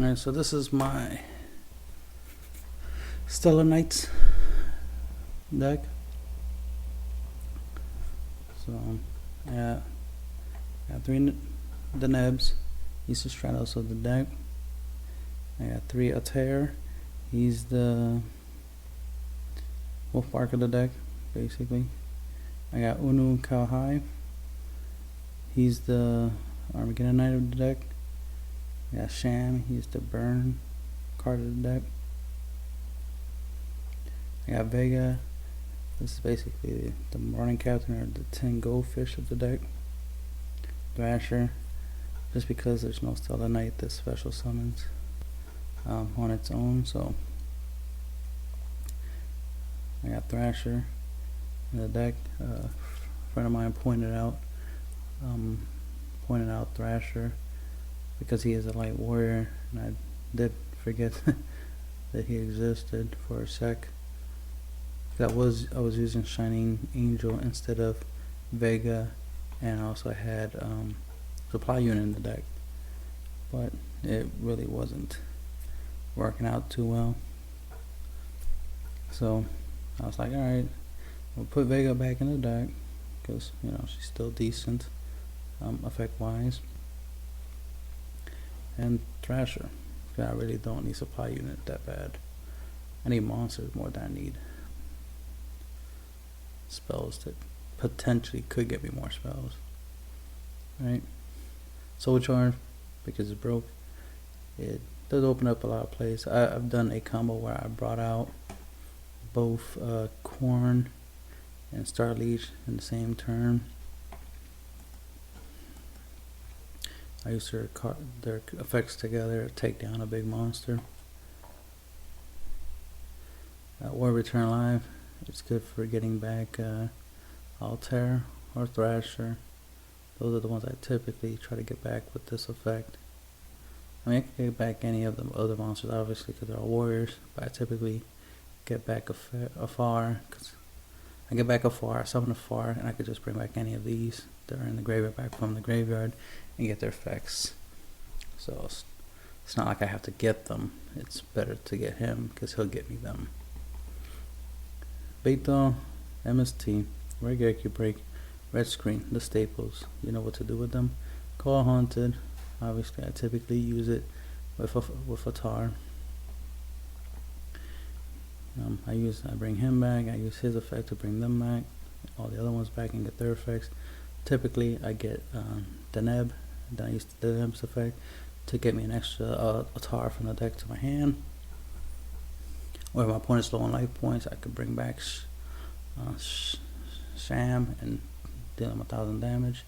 Alright, so this is my SatellaKnights deck. So I got 3 Denebs. He's the Stratos of the deck. I got 3 Altair. He's the Wolf Bark of the deck, basically. I got Unu Kauhai. He's the Armageddon Knight of the deck. I got Sham. He's the Burn card of the deck. I got Vega. This is basically the Morning Captain or the 10 Goldfish of the deck. Thrasher. Just because there's no SatellaKnight that special summons on its own, so I got Thrasher in the deck. A friend of mine pointed out Thrasher because he is a light warrior, and I did forget that he existed for a sec. I was using Shining Angel instead of Vega, and I also had Supply Unit in the deck, but it really wasn't working out too well. So I was like, alright, we'll put Vega back in the deck because, you know, she's still decent effect wise. And Thrasher, because I really don't need Supply Unit that bad. I need monsters more than I need spells that potentially could get me more spells. Right? Soul Charge, because it's broke, it does open up a lot of plays. I've done a combo where I brought out both Corn and Star Leech in the same turn. I used their effects together to take down a big monster. War Return Live, it's good for getting back Altair or Thrasher. Those are the ones I typically try to get back with this effect. I mean, I can get back any of the other monsters, obviously, because they're all warriors, but I typically get back afar, because I get back afar, I summon afar, and I could just bring back any of these that are in the graveyard back from the graveyard and get their effects. So it's not like I have to get them, it's better to get him, because he'll get me them. Beto, MST, regular Q break, red screen, the staples. You know what to do with them. Call Haunted. Obviously, I typically use it with a tar. I bring him back. I use his effect to bring them back. All the other ones back and get their effects. Typically, I get Deneb. Then I use the Deneb's effect to get me an extra a tar from the deck to my hand. Or if my opponent is low on life points, I could bring back Sham and deal him 1,000 damage.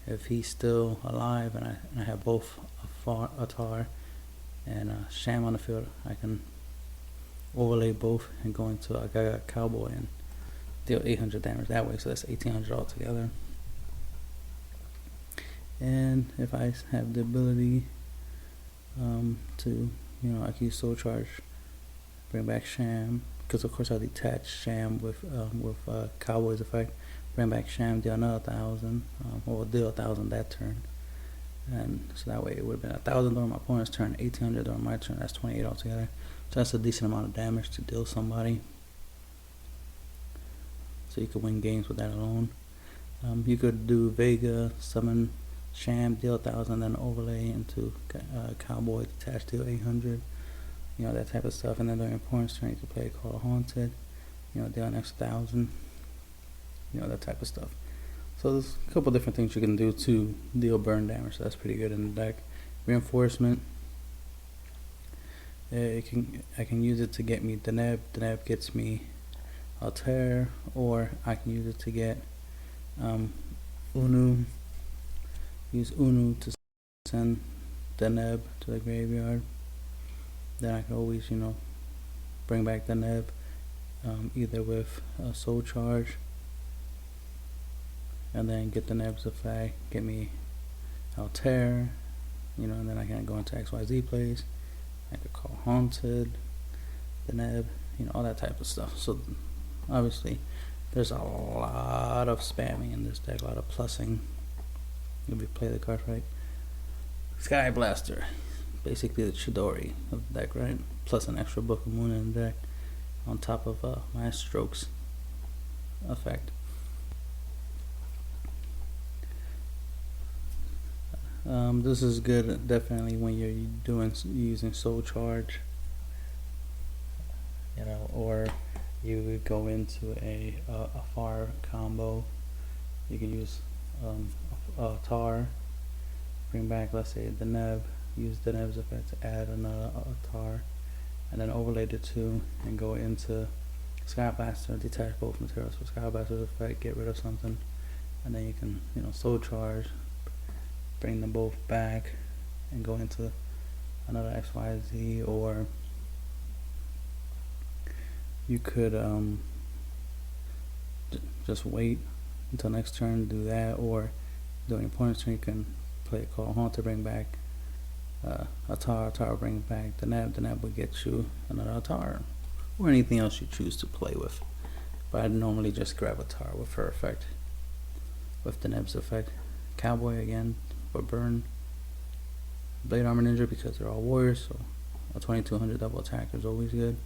If he's still alive and I have both a tar and Sham on the field, I can overlay both and go into a Gaga Cowboy and deal 800 damage that way, so that's 1,800 altogether. And if I have the ability to, you know, I can use Soul Charge, bring back Sham, because of course I detach Sham with Cowboy's effect. Bring back Sham, deal another 1,000, or deal 1,000 that turn, and so that way it would have been 1,000 during my opponent's turn, 1,800 during my turn. That's 28 altogether. So that's a decent amount of damage to deal somebody. So you could win games with that alone. You could do Vega, summon Sham, deal 1,000, then overlay into Cowboy, detach, deal 800. You know, that type of stuff. And then during your opponent's turn, you could play Call Haunted. You know, deal an extra 1,000. You know, that type of stuff. So there's a couple different things you can do to deal burn damage. So that's pretty good in the deck. Reinforcement. I can use it to get me Deneb. Deneb gets me Altair, or I can use it to get Unu. Use Unu to send Deneb to the graveyard. Then I can always, you know, bring back Deneb either with a Soul Charge, and then get the Neb's effect, get me Altair, you know, and then I can go into XYZ plays. I could call Haunted, the Neb, you know, all that type of stuff. So obviously there's a lot of spamming in this deck, a lot of plussing if you play the card right. Sky Blaster, basically the Chidori of the deck, right? Plus an extra Book of Moon in the deck on top of my Strokes effect. This is good definitely when you're using Soul Charge, or you would go into a far combo. You can use a Tar, bring back, let's say, the Neb, use the Neb's effect to add another Tar, and then overlay the two and go into Sky Blaster, detach both materials for Sky Blaster's effect, get rid of something, and then you can, Soul Charge, bring them both back, and go into another XYZ, or you could just wait until next turn, do that, or during your opponent's turn you can play a Call Haunt to bring back a Tar bring back the Neb will get you another Tar, or anything else you choose to play with. But I'd normally just grab a Tar with her effect, with the Neb's effect. Cowboy again for burn. Blade Armor Ninja because they're all warriors, so a 2200 double attacker is always good.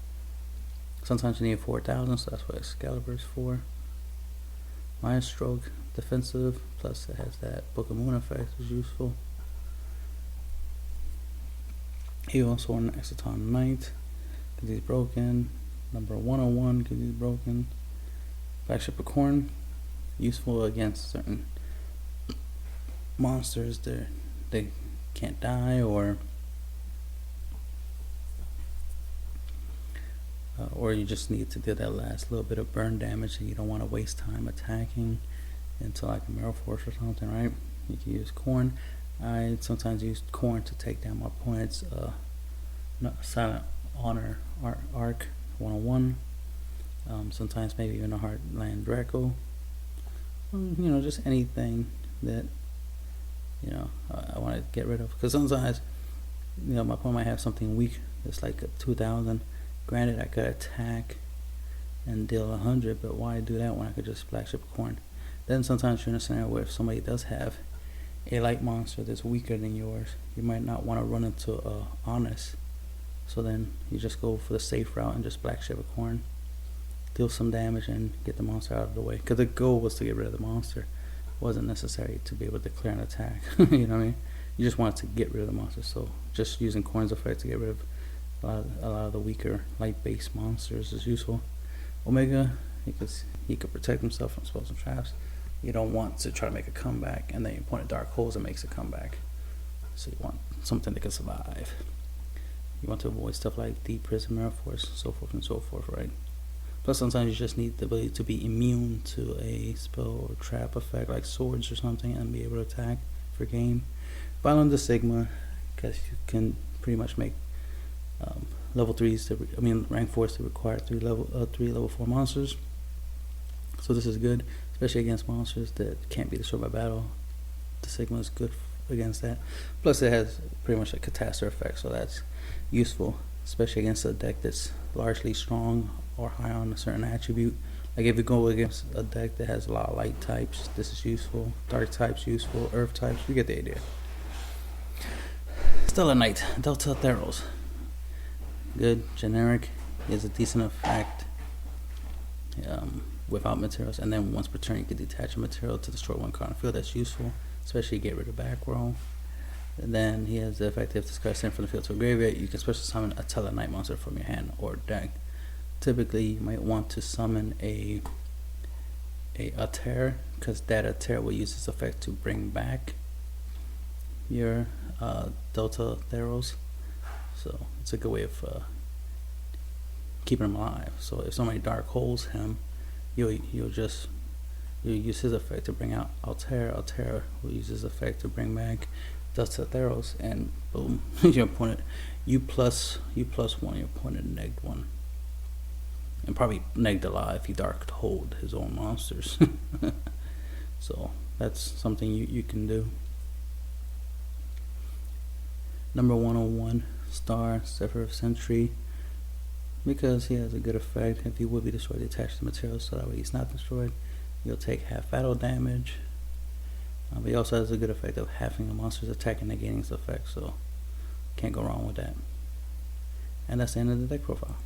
Sometimes you need 4000, so that's what Excalibur's for. Maya Stroke, defensive, plus it has that Book of Moon effect, is useful. Yugioh Sword and Exciton Knight, because he's broken. Number 101, because he's broken. Flagship of Corn, useful against certain monsters. They can't die, or you just need to do that last little bit of burn damage, and you don't want to waste time attacking into like a Mirror Force or something, right? You can use Corn. I sometimes use Corn to take down my opponent's Silent Honor Arc 101. Sometimes maybe even a Heartland Draco. Just anything that I want to get rid of. Because sometimes my opponent might have something weak that's like a 2000. Granted, I could attack and deal 100, but why do that when I could just Flagship Corn? Then sometimes you're in a scenario where if somebody does have a light monster that's weaker than yours, you might not want to run into Honest. So then you just go for the safe route and just Flagship Corn, deal some damage and get the monster out of the way. Because the goal was to get rid of the monster. It wasn't necessary to be able to declare an attack. You know what I mean? You just wanted to get rid of the monster. So just using Corn's effect to get rid of a lot of the weaker light-based monsters is useful. Omega, he could protect himself from spells and traps. You don't want to try to make a comeback and then you point at Dark Holes and makes a comeback. So you want something that can survive. You want to avoid stuff like Deep Prison, Mirror Force, so forth and so forth, right? Plus sometimes you just need the ability to be immune to a spell or trap effect like swords or something and be able to attack for game. Violent the Sigma, because you can pretty much make level 3s, rank 4s to require 3 level 4 monsters. So this is good, especially against monsters that can't be destroyed by battle. The Sigma is good against that. Plus it has pretty much a catastrophe effect, so that's useful, especially against a deck that's largely strong or high on a certain attribute. Like if you go against a deck that has a lot of light types, this is useful. Dark types useful, earth types, you get the idea. SatellaKnight, Delta Theros. Good, generic, he has a decent effect without materials, and then once per turn you can detach a material to destroy one card on the field. That's useful, especially get rid of back row. And then he has the effect if discard sent from the field to a graveyard, you can special summon a SatellaKnight monster from your hand or deck. Typically you might want to summon a Aether, because that Aether will use this effect to bring back your Delta Theros. So it's a good way of keeping him alive. So if somebody Dark Holes him, you'll use his effect to bring out Altair. Altair will use his effect to bring back Delta Theros, and boom, your opponent, you plus 1, your opponent negged 1. And probably negged a lot if he Dark Hold his own monsters. So that's something you can do. Number 101, Star, Zephyr of Sentry, because he has a good effect. If he would be destroyed, detach the material so that way he's not destroyed. You'll take half battle damage. But he also has a good effect of halving a monster's attack and negating its effect. So Can't go wrong with that. And that's the end of the deck profile.